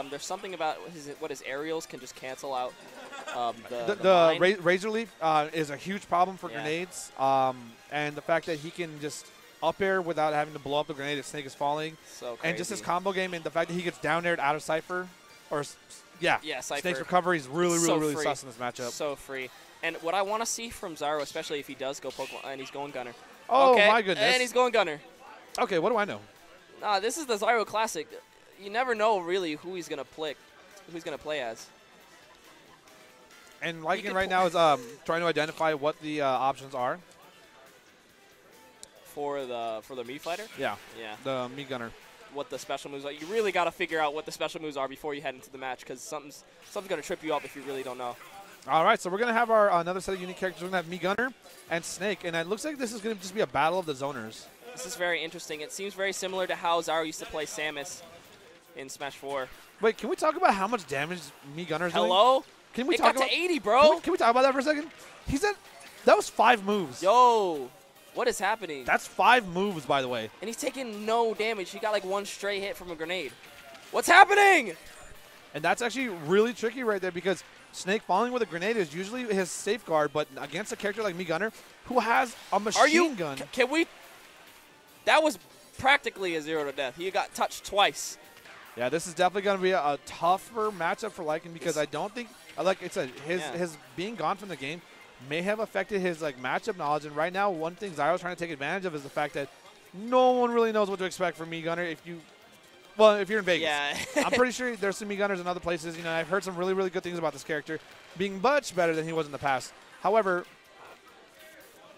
There's something about what his aerials can just cancel out the Razor Leaf is a huge problem for Yeah. grenades, and the fact that he can just up air without having to blow up the grenade if Snake is falling. So crazy. And just his combo game and the fact that he gets down aired out of Cypher, or yeah, Cypher. Snake's recovery is really free. sus in this matchup. So free. And what I want to see from Zyro, especially if he does go Pokemon, and he's going Gunner. Oh, okay, my goodness. And he's going Gunner. Okay, what do I know? Nah, this is the Zyro Classic. You never know really who he's gonna play as. And Lycan right now is trying to identify what the options are. For the Mii Fighter? Yeah. Yeah. The Mii Gunner. What the special moves are. You really got to figure out what the special moves are before you head into the match, because something's going to trip you up if you really don't know. All right, so we're going to have our another set of unique characters. We're going to have Mii Gunner and Snake, and it looks like this is going to just be a battle of the zoners. This is very interesting. It seems very similar to how Zyro used to play Samus in Smash 4. Wait, can we talk about how much damage Mii Gunner's doing? Hello? Can we it talk got about to 80, bro. Can we talk about that for a second? That was 5 moves. Yo, what is happening? That's 5 moves, by the way. And he's taking no damage. He got like one stray hit from a grenade. What's happening? And that's actually really tricky right there because Snake falling with a grenade is usually his safeguard, but against a character like Mii Gunner, who has a machine gun. Can we? That was practically a 0 to death. He got touched twice. Yeah, this is definitely going to be a tougher matchup for Lycan because I don't think, like I said, his being gone from the game may have affected his matchup knowledge. And right now, one thing Zyro's trying to take advantage of is the fact that no one really knows what to expect from Mii Gunner if you're in Vegas. Yeah. I'm pretty sure there's some Mii Gunners in other places. I've heard some really, really good things about this character being much better than he was in the past. However,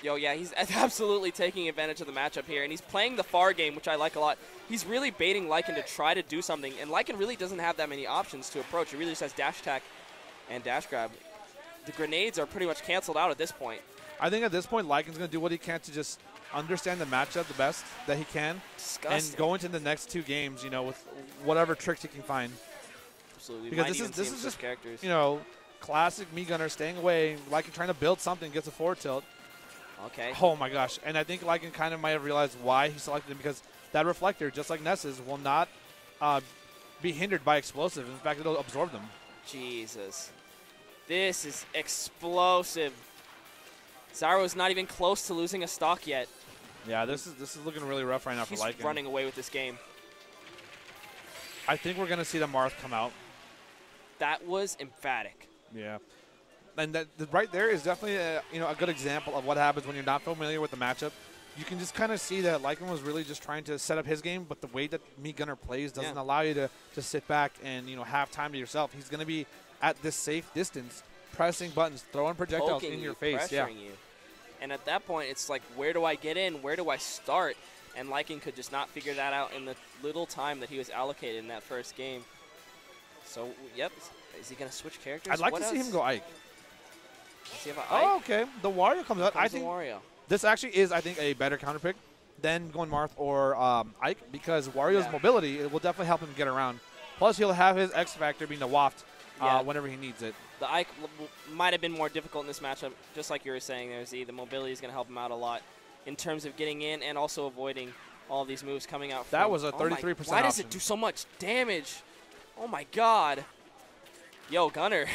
yeah, he's absolutely taking advantage of the matchup here, and he's playing the far game, which I like a lot. He's really baiting Lycan to try to do something, and Lycan really doesn't have that many options to approach. He really just has dash attack and dash grab. The grenades are pretty much canceled out at this point. I think at this point, Lycan's going to do what he can to just understand the matchup the best that he can. Disgusting. And go into the next 2 games, with whatever tricks he can find. Absolutely. Because this is just characters. Classic Mii Gunner staying away, Lycan trying to build something, gets a forward tilt. Okay. Oh my gosh. And I think Lycan kind of might have realized why he selected him because that reflector, just like Ness's, will not be hindered by explosive. In fact, it'll absorb them. Jesus. This is explosive. Zyro's not even close to losing a stock yet. Yeah, this is looking really rough right now for Lycan. He's running away with this game. I think we're going to see the Marth come out. That was emphatic. Yeah. And that right there is definitely a good example of what happens when you're not familiar with the matchup. You can just kind of see that Lycan was really just trying to set up his game, but the way that Mii Gunner plays doesn't allow you to just sit back and have time to yourself. He's going to be at this safe distance, pressing buttons, throwing projectiles in your face. Pressuring you. And at that point, it's like, where do I get in? Where do I start? And Lycan could just not figure that out in the little time that he was allocated in that first game. So, yep. Is he going to switch characters? I'd like to see him go Ike. Oh, okay. The Wario comes out. I think Wario. This actually is, I think, a better counter pick than going Marth or Ike because Wario's mobility will definitely help him get around. Plus, he'll have his X factor being the waft whenever he needs it. The Ike might have been more difficult in this matchup, just like you were saying there, Z. The mobility is going to help him out a lot in terms of getting in and also avoiding all these moves coming out. That was a 33% Why does it do so much damage? Oh, my God. Yo, Gunner.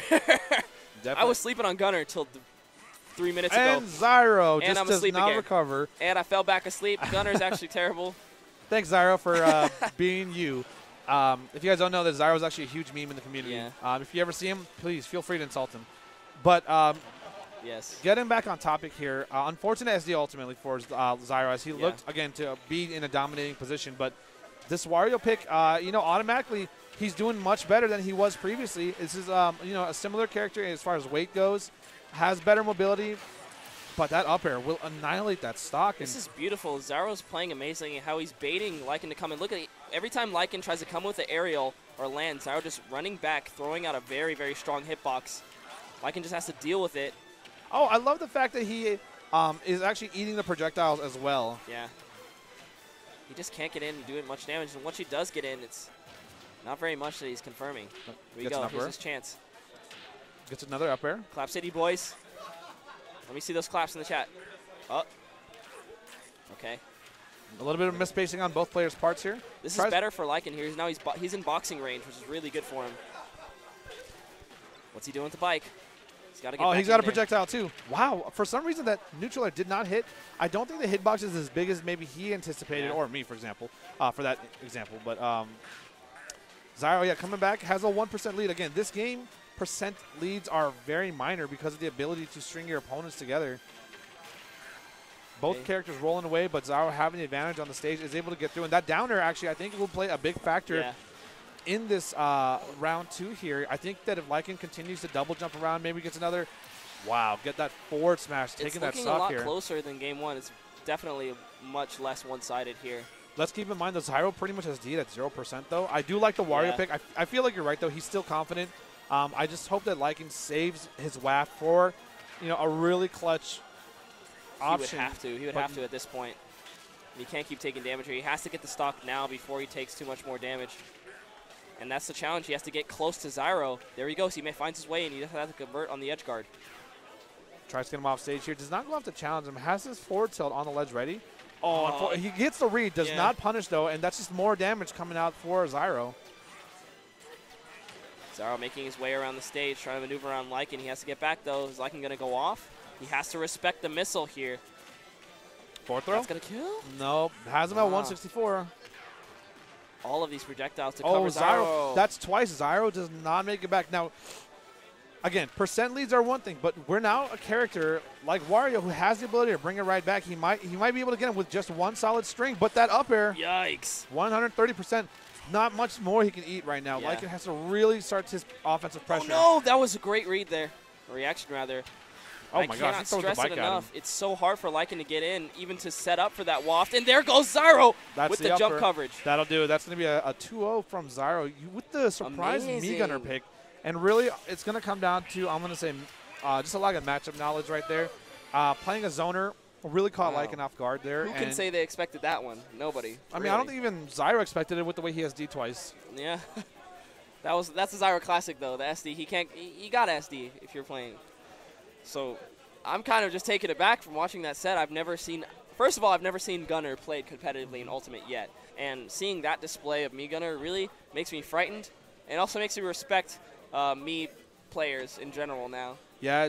I was sleeping on Gunner until 3 minutes ago. And Zyro just does not recover. And I fell back asleep. Gunner's actually terrible. Thanks, Zyro, for being you. If you guys don't know, that Zyro is actually a huge meme in the community. Yeah. If you ever see him, please feel free to insult him. But yes, getting back on topic here, unfortunate SD ultimately for Zyro as he looked, again, to be in a dominating position. But this Wario pick, automatically he's doing much better than he was previously. This is, a similar character as far as weight goes, has better mobility, but that up air will annihilate that stock. This is beautiful. Zyro's playing amazing how he's baiting Lycan to come in. Look at it. Every time Lycan tries to come with the aerial or land, Zyro just running back, throwing out a very, very strong hitbox. Lycan just has to deal with it. Oh, I love the fact that he is actually eating the projectiles as well. Yeah. He just can't get in and do much damage. And once he does get in, it's not very much that he's confirming. Here we go. Here's his chance. Gets another up air. Clap City, boys. Let me see those claps in the chat. Oh. Okay. A little bit of misspacing on both players' parts here. This is better for Lycan here. Now he's in boxing range, which is really good for him. What's he doing with the bike? He's got to get he's got a projectile too. Wow, for some reason that neutral air did not hit. I don't think the hitbox is as big as maybe he anticipated, or me, for example, for that example. But Zyro, yeah, coming back, has a 1% lead. Again, this game, percent leads are very minor because of the ability to string your opponents together. Both characters rolling away, but Zyro having the advantage on the stage is able to get through. And that down air, actually, I think will play a big factor in this round 2 here. I think that if Lycan continues to double jump around, maybe gets another, get that forward smash, taking that stock here. It's looking a lot closer than game 1. It's definitely much less one-sided here. Let's keep in mind that Zyro pretty much has D at 0%, though. I do like the Wario pick. I feel like you're right, though. He's still confident. I just hope that Lycan saves his WAF for, a really clutch option. He would have to at this point. He can't keep taking damage here. He has to get the stock now before he takes too much more damage. And that's the challenge. He has to get close to Zyro. There he goes. He finds his way, and he doesn't have to convert on the edge guard. Tries to get him off stage here. Does not go off to challenge him. Has his forward tilt on the ledge ready. He gets the read. Does not punish, though, and that's just more damage coming out for Zyro. Zyro making his way around the stage, trying to maneuver around Lycan. He has to get back, though. Is Lycan going to go off? He has to respect the missile here. Fourth throw? That's going to kill? No. Has him at 164. All of these projectiles to cover Zyro. That's twice. Zyro does not make it back. Now, again, percent leads are one thing, but we're now a character like Wario who has the ability to bring it right back. He might be able to get him with just one solid string, but that up air, yikes, 130%. Not much more he can eat right now. Yeah. Lycan has to really start his offensive pressure. Oh, no, that was a great read there. Reaction, rather. Oh, my gosh. I cannot stress it enough. It's so hard for Lycan to get in, even to set up for that waft. And there goes Zyro with the jump coverage. That'll do. That's going to be a 2-0 from Zyro with the surprise Mii Gunner pick. And really, it's going to come down to, I'm going to say, just a lot of matchup knowledge right there. Playing a zoner really caught Lycan off guard there. Who can say they expected that one? Nobody. I mean, I don't think even Zyro expected it with the way he has D twice. Yeah. That's a Zyro classic, though. The SD, he got SD if you're playing. So I'm kind of just taken aback from watching that set. First of all, I've never seen Gunner played competitively in Ultimate yet. And seeing that display of Mii Gunner really makes me frightened and also makes me respect Mii players in general now. Yeah.